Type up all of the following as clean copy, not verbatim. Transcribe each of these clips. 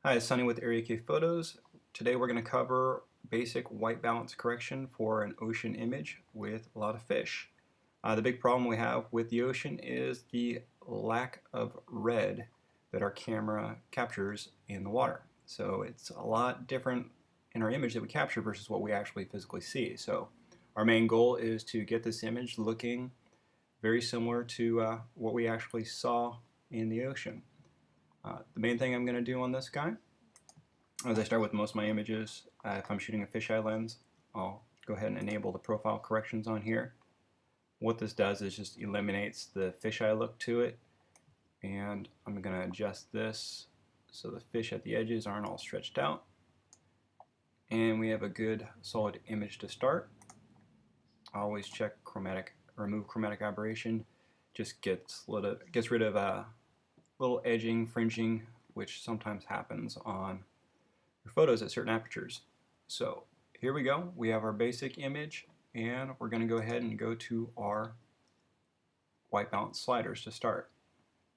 Hi, it's Sunny with Area K Photos. Today we're going to cover basic white balance correction for an ocean image with a lot of fish. The big problem we have with the ocean is the lack of red that our camera captures in the water. So it's a lot different in our image that we capture versus what we actually physically see. So our main goal is to get this image looking very similar to what we actually saw in the ocean. The main thing I'm going to do on this guy, as I start with most of my images, if I'm shooting a fisheye lens, I'll go ahead and enable the profile corrections on here. What this does is just eliminates the fisheye look to it, and I'm going to adjust this so the fish at the edges aren't all stretched out. And we have a good solid image to start. I always check remove chromatic aberration. Just gets rid of little edging, fringing, which sometimes happens on your photos at certain apertures. So here we go. We have our basic image, and we're going to go ahead and go to our white balance sliders to start.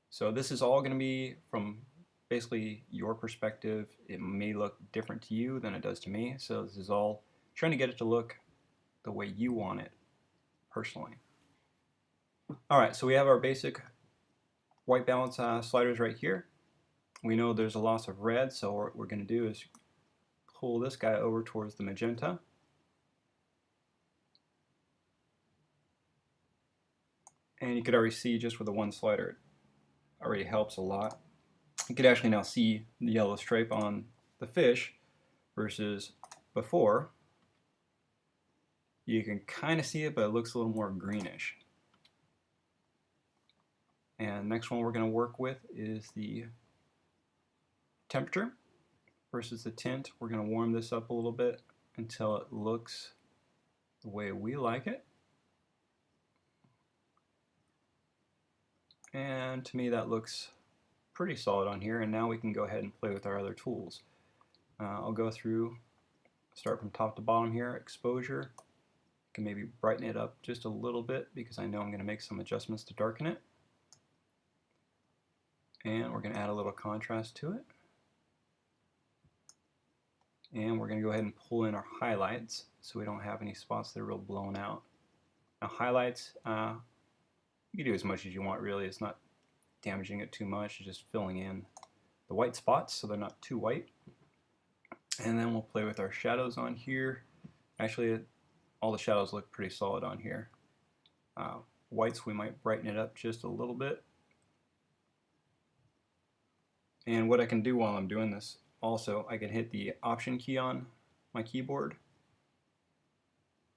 So this is all going to be from basically your perspective. It may look different to you than it does to me. So this is all trying to get it to look the way you want it personally. Alright, so we have our basic white balance sliders right here. We know there's a loss of red, so what we're going to do is pull this guy over towards the magenta. And you could already see just with the one slider, it already helps a lot. You could actually now see the yellow stripe on the fish versus before. You can kind of see it, but it looks a little more greenish. And next one we're going to work with is the temperature versus the tint. We're going to warm this up a little bit until it looks the way we like it. And to me that looks pretty solid on here, and now we can go ahead and play with our other tools. I'll go through, start from top to bottom here, exposure. Can maybe brighten it up just a little bit because I know I'm going to make some adjustments to darken it. And we're going to add a little contrast to it. And we're going to go ahead and pull in our highlights so we don't have any spots that are real blown out. Now highlights, you can do as much as you want really. It's not damaging it too much. It's just filling in the white spots so they're not too white. And then we'll play with our shadows on here. Actually, all the shadows look pretty solid on here. Whites, we might brighten it up just a little bit. And what I can do while I'm doing this, also, I can hit the Option key on my keyboard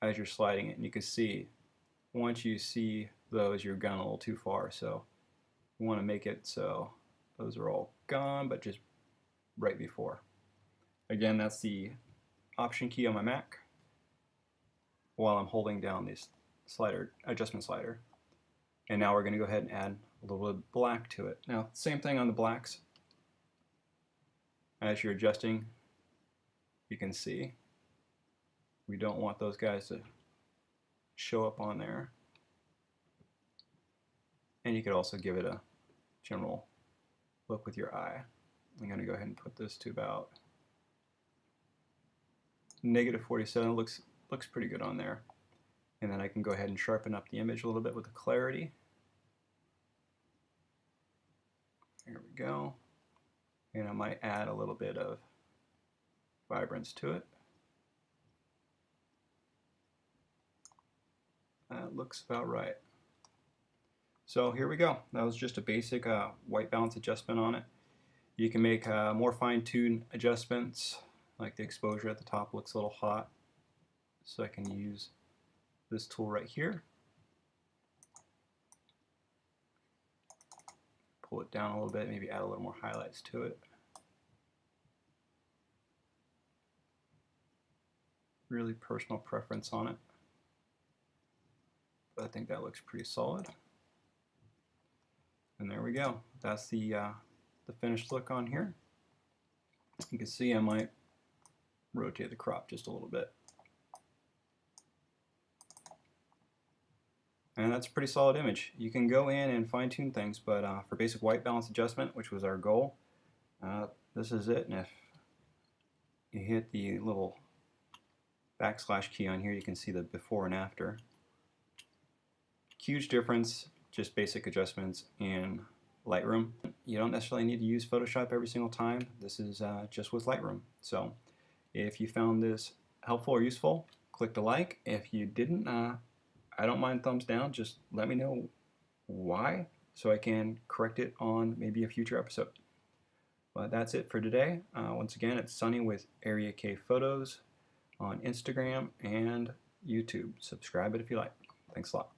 as you're sliding it. And you can see, once you see those, you've gone a little too far. So you want to make it so those are all gone, but just right before. Again, that's the Option key on my Mac while I'm holding down this adjustment slider. And now we're going to go ahead and add a little bit of black to it. Now, same thing on the blacks. As you're adjusting, you can see we don't want those guys to show up on there. And you could also give it a general look with your eye. I'm going to go ahead and put this to about -47. Looks pretty good on there. And then I can go ahead and sharpen up the image a little bit with the clarity. There we go. And I might add a little bit of vibrance to it. That looks about right. So here we go. That was just a basic white balance adjustment on it. You can make more fine-tuned adjustments, like the exposure at the top looks a little hot. So I can use this tool right here. Pull it down a little bit, maybe add a little more highlights to it. Really personal preference on it. But I think that looks pretty solid. And there we go. That's the finished look on here. You can see I might rotate the crop just a little bit. And that's a pretty solid image. You can go in and fine-tune things, but for basic white balance adjustment, which was our goal, this is it, and if you hit the little backslash key on here, you can see the before and after. Huge difference, just basic adjustments in Lightroom. You don't necessarily need to use Photoshop every single time. This is just with Lightroom. So if you found this helpful or useful, click the like. If you didn't, I don't mind thumbs down. Just let me know why so I can correct it on maybe a future episode. But that's it for today. Once again, it's Sunny with Area K Photos on Instagram and YouTube. Subscribe it if you like. Thanks a lot.